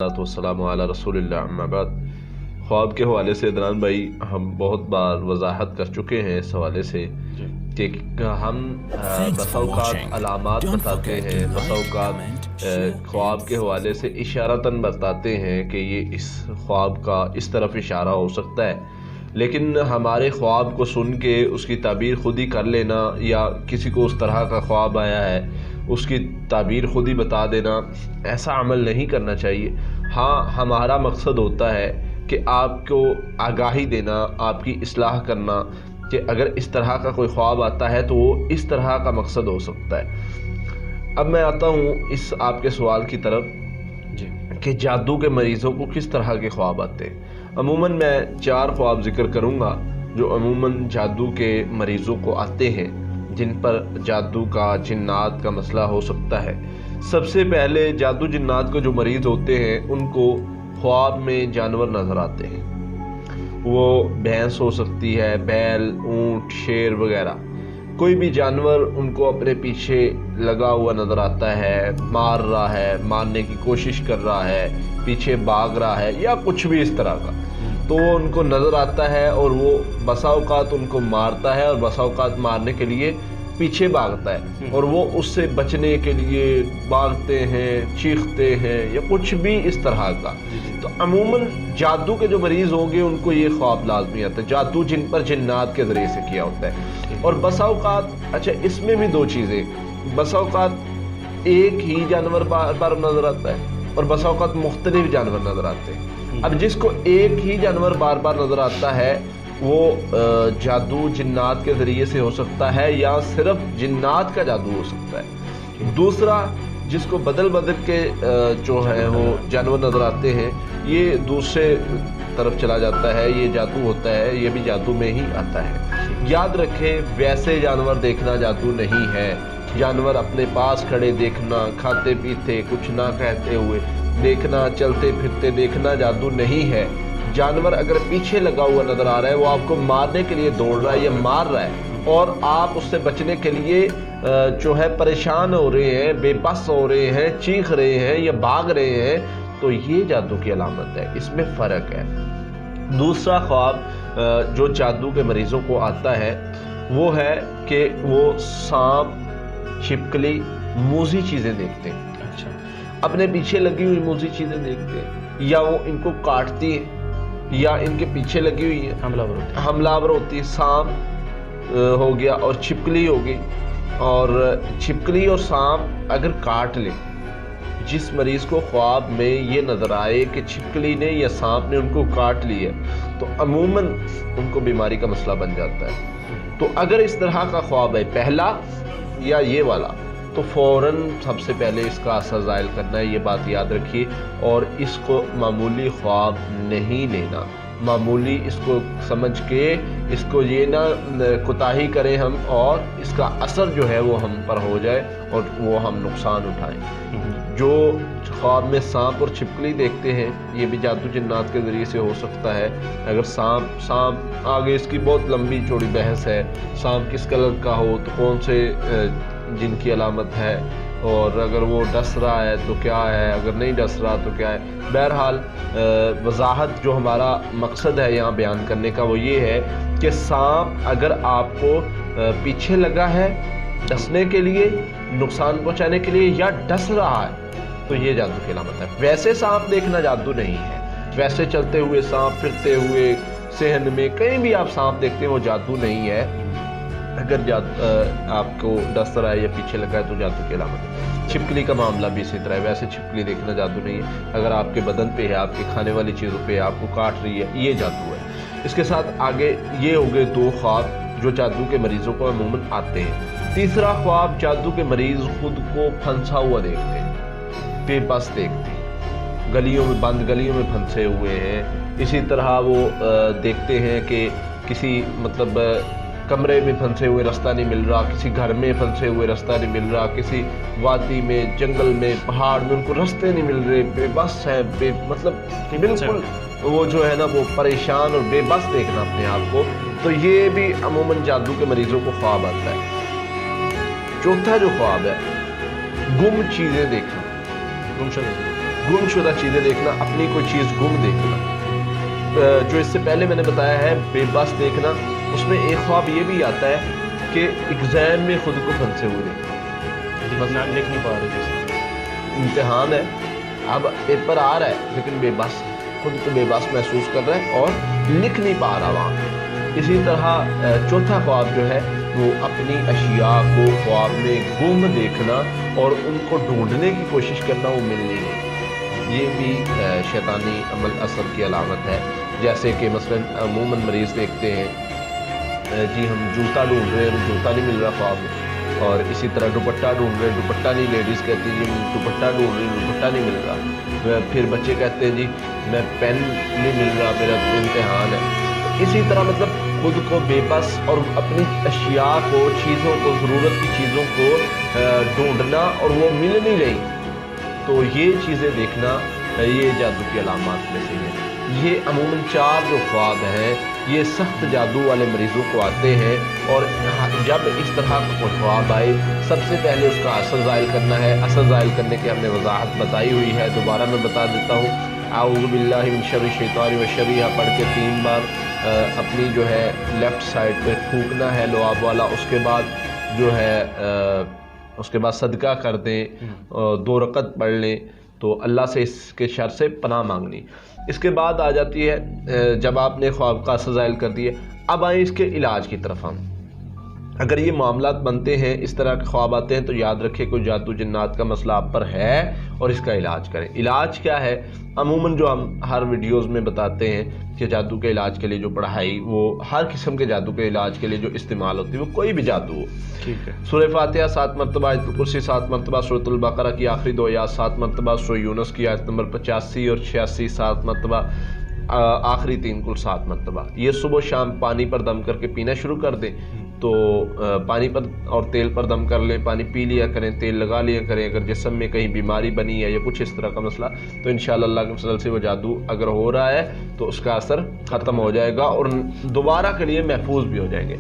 والسلام علی رسول اللہ اما بعد۔ خواب کے حوالے سے عدنان بھائی ہم بہت بار وضاحت کر چکے ہیں اس حوالے سے کہ ہم بسا اوقات علامات بتاتے ہیں، بسا اوقات خواب کے حوالے سے اشارتاً بتاتے ہیں کہ یہ اس خواب کا اس طرف اشارہ ہو سکتا ہے، لیکن ہمارے خواب کو سن کے اس کی تعبیر خود ہی کر لینا یا کسی کو اس طرح کا خواب آیا ہے اس کی تعبیر خود ہی بتا دینا، ایسا عمل نہیں کرنا چاہیے۔ ہاں، ہمارا مقصد ہوتا ہے کہ آپ کو آگاہی دینا، آپ کی اصلاح کرنا کہ اگر اس طرح کا کوئی خواب آتا ہے تو وہ اس طرح کا مقصد ہو سکتا ہے۔ اب میں آتا ہوں اس آپ کے سوال کی طرف کہ جادو کے مریضوں کو کس طرح کے خواب آتے ہیں۔ عموماً میں 4 خواب ذکر کروں گا جو عموماً جادو کے مریضوں کو آتے ہیں، جن پر جادو کا جنات کا مسئلہ ہو سکتا ہے۔ سب سے پہلے جادو جنات کو جو مریض ہوتے ہیں ان کو خواب میں جانور نظر آتے ہیں۔ وہ بھینس ہو سکتی ہے، بیل، اونٹ، شیر وغیرہ، کوئی بھی جانور ان کو اپنے پیچھے لگا ہوا نظر آتا ہے، مار رہا ہے، مارنے کی کوشش کر رہا ہے، پیچھے بھاگ رہا ہے یا کچھ بھی اس طرح کا، تو وہ ان کو نظر آتا ہے اور وہ بسا اوقات ان کو مارتا ہے اور بسا اوقات مارنے کے لیے پیچھے بھاگتا ہے اور وہ اس سے بچنے کے لیے بھاگتے ہیں، چیختے ہیں یا کچھ بھی اس طرح کا۔ تو عموماً جادو کے جو مریض ہوں گے ان کو یہ خواب لازمی آتا ہے، جادو جن پر جنات کے ذریعے سے کیا ہوتا ہے۔ اور بسا اوقات اچھا اس میں بھی 2 چیزیں، بسا اوقات ایک ہی جانور بار بار نظر آتا ہے اور بسا اوقات مختلف جانور نظر آتے ہیں۔ اب جس کو ایک ہی جانور بار بار نظر آتا ہے وہ جادو جنات کے ذریعے سے ہو سکتا ہے یا صرف جنات کا جادو ہو سکتا ہے۔ دوسرا، جس کو بدل بدل کے جو ہے وہ جانور نظر آتے ہیں، یہ دوسرے طرف چلا جاتا ہے، یہ جادو ہوتا ہے، یہ بھی جادو میں ہی آتا ہے۔ یاد رکھیں ویسے جانور دیکھنا جادو نہیں ہے۔ جانور اپنے پاس کھڑے دیکھنا، کھاتے پیتے کچھ نہ کہتے ہوئے دیکھنا، چلتے پھرتے دیکھنا جادو نہیں ہے۔ جانور اگر پیچھے لگا ہوا نظر آ رہا ہے، وہ آپ کو مارنے کے لیے دوڑ رہا ہے یا مار رہا ہے اور آپ اس سے بچنے کے لیے جو ہے پریشان ہو رہے ہیں، بے بس ہو رہے ہیں، چیخ رہے ہیں یا بھاگ رہے ہیں، تو یہ جادو کی علامت ہے، اس میں فرق ہے۔ دوسرا خواب جو جادو کے مریضوں کو آتا ہے وہ ہے کہ وہ سانپ، چھپکلی، موذی چیزیں دیکھتے ہیں، اپنے پیچھے لگی ہوئی موذی چیزیں دیکھتے ہیں یا وہ ان کو کاٹتی ہیں یا ان کے پیچھے لگی ہوئی ہے، حملہ آور ہوتی ہے۔ سانپ ہو گیا اور چھپکلی ہوگی، اور چھپکلی اور سانپ اگر کاٹ لے، جس مریض کو خواب میں یہ نظر آئے کہ چھپکلی نے یا سانپ نے ان کو کاٹ لیا تو عموماً ان کو بیماری کا مسئلہ بن جاتا ہے۔ تو اگر اس طرح کا خواب ہے پہلا یا یہ والا، تو فوراً سب سے پہلے اس کا اثر زائل کرنا ہے، یہ بات یاد رکھیے، اور اس کو معمولی خواب نہیں لینا، معمولی اس کو سمجھ کے اس کو یہ نہ کوتاہی کریں ہم اور اس کا اثر جو ہے وہ ہم پر ہو جائے اور وہ ہم نقصان اٹھائیں۔ جو خواب میں سانپ اور چھپکلی دیکھتے ہیں یہ بھی جادو جنات کے ذریعے سے ہو سکتا ہے۔ اگر سانپ آگے اس کی بہت لمبی چوڑی بحث ہے، سانپ کس کلر کا ہو تو کون سے جن کی علامت ہے، اور اگر وہ ڈس رہا ہے تو کیا ہے، اگر نہیں ڈس رہا تو کیا ہے۔ بہرحال وضاحت جو ہمارا مقصد ہے یہاں بیان کرنے کا وہ یہ ہے کہ سانپ اگر آپ کو پیچھے لگا ہے ڈسنے کے لیے، نقصان پہنچانے کے لیے، یا ڈس رہا ہے تو یہ جادو کی علامت ہے۔ ویسے سانپ دیکھنا جادو نہیں ہے، ویسے چلتے ہوئے سانپ، پھرتے ہوئے صحن میں کہیں بھی آپ سانپ دیکھتے ہیں وہ جادو نہیں ہے۔ اگر آپ کو ڈس رہا ہے یا پیچھے لگا ہے تو جادو کی علامت ہے۔ چھپکلی کا معاملہ بھی اسی طرح ہے، ویسے چھپکلی دیکھنا جادو نہیں ہے، اگر آپ کے بدن پہ ہے، آپ کے کھانے والی چیزوں پہ آپ کو کاٹ رہی ہے، یہ جادو ہے۔ اس کے ساتھ آگے یہ ہو گئے 2 خواب جو جادو کے مریضوں کو عموماً آتے ہیں۔ تیسرا خواب جادو کے مریض خود کو پھنسا ہوا دیکھتے ہیں، بے بس دیکھتے ہیں، گلیوں میں بند گلیوں میں پھنسے ہوئے ہیں۔ اسی طرح وہ دیکھتے ہیں کہ کسی مطلب کمرے میں پھنسے ہوئے رستہ نہیں مل رہا، کسی گھر میں پھنسے ہوئے رستہ نہیں مل رہا، کسی وادی میں، جنگل میں، پہاڑ میں ان کو رستے نہیں مل رہے، بے بس ہے، مطلب بالکل وہ جو ہے نا وہ پریشان اور بے بس دیکھنا اپنے آپ کو، تو یہ بھی عموماً جادو کے مریضوں کو خواب آتا ہے۔ چوتھا جو خواب ہے گم چیزیں دیکھنا، گم شدہ چیزیں دیکھنا، اپنی کوئی چیز گم دیکھنا، جو اس سے پہلے میں نے بتایا ہے بے بس دیکھنا، اس میں ایک خواب یہ بھی آتا ہے کہ ایگزام میں خود کو پھنسے ہوئے لکھ نہیں پا رہے، امتحان ہے، اب پیپر آ رہا ہے لیکن بے بس، خود کو بے بس محسوس کر رہا ہے اور لکھ نہیں پا رہا وہاں۔ اسی طرح چوتھا خواب جو ہے وہ اپنی اشیاء کو خواب میں گم دیکھنا اور ان کو ڈھونڈنے کی کوشش کرنا، وہ مل نہیں رہی۔ یہ بھی شیطانی عمل اثر کی علامت ہے، جیسے کہ مثلا عموماً مریض دیکھتے ہیں جی ہم جوتا ڈھونڈ رہے ہیں، جوتا نہیں مل رہا خواب میں، اور اسی طرح دوپٹہ ڈھونڈ رہے ہیں، دوپٹہ نہیں، لیڈیز کہتی ہیں جی دوپٹہ ڈھونڈ رہی ہوں، دوپٹہ نہیں مل رہا، پھر بچے کہتے ہیں جی میں پین نہیں مل رہا، میرا امتحان ہے۔ اسی طرح مطلب خود کو بے بس اور اپنی اشیاء کو، چیزوں کو، ضرورت کی چیزوں کو ڈھونڈنا اور وہ مل نہیں رہی، تو یہ چیزیں دیکھنا یہ جادو کی علامات میں سے ہے۔ یہ عموماً 4 جو خواب ہیں یہ سخت جادو والے مریضوں کو آتے ہیں، اور جب اس طرح کا خواب آئے سب سے پہلے اس کا اثر زائل کرنا ہے۔ اثر زائل کرنے کی ہم نے وضاحت بتائی ہوئی ہے، دوبارہ میں بتا دیتا ہوں۔ اعوذ باللہ من شر الشیطان والشر پڑھ کے 3 بار اپنی جو ہے لیفٹ سائڈ پہ پھونکنا ہے لعاب والا، اس کے بعد جو ہے اس کے بعد صدقہ کر دیں، 2 رکعت پڑھ لیں، تو اللہ سے اس کے شر سے پناہ مانگنی۔ اس کے بعد آ جاتی ہے جب آپ نے خواب کا اثر زائل کر دیے، اب آئیں اس کے علاج کی طرف۔ ہم اگر یہ معاملات بنتے ہیں، اس طرح کے خواب آتے ہیں، تو یاد رکھیں کوئی جادو جنات کا مسئلہ آپ پر ہے اور اس کا علاج کریں۔ علاج کیا ہے؟ عموماً جو ہم ہر ویڈیوز میں بتاتے ہیں کہ جادو کے علاج کے لیے جو پڑھائی، وہ ہر قسم کے جادو کے علاج کے لیے جو استعمال ہوتی ہے، وہ کوئی بھی جادو ہو، ٹھیک ہے، سورہ فاتحہ 7 مرتبہ، آیت الکرسی 7 مرتبہ، سورۃ البقرہ کی آخری 2 آیات 7 مرتبہ، سورہ یونس کی آیت نمبر 85 اور 86 7 مرتبہ، آخری 3 کل 7 مرتبہ، یہ صبح شام پانی پر دم کر کے پینا شروع کر دیں۔ تو پانی پر اور تیل پر دم کر لیں، پانی پی لیا کریں، تیل لگا لیا کریں۔ اگر جسم میں کہیں بیماری بنی ہے یا کچھ اس طرح کا مسئلہ، تو انشاءاللہ اللہ کے فضل سے وہ جادو اگر ہو رہا ہے تو اس کا اثر ختم ہو جائے گا اور دوبارہ کے لیے محفوظ بھی ہو جائیں گے۔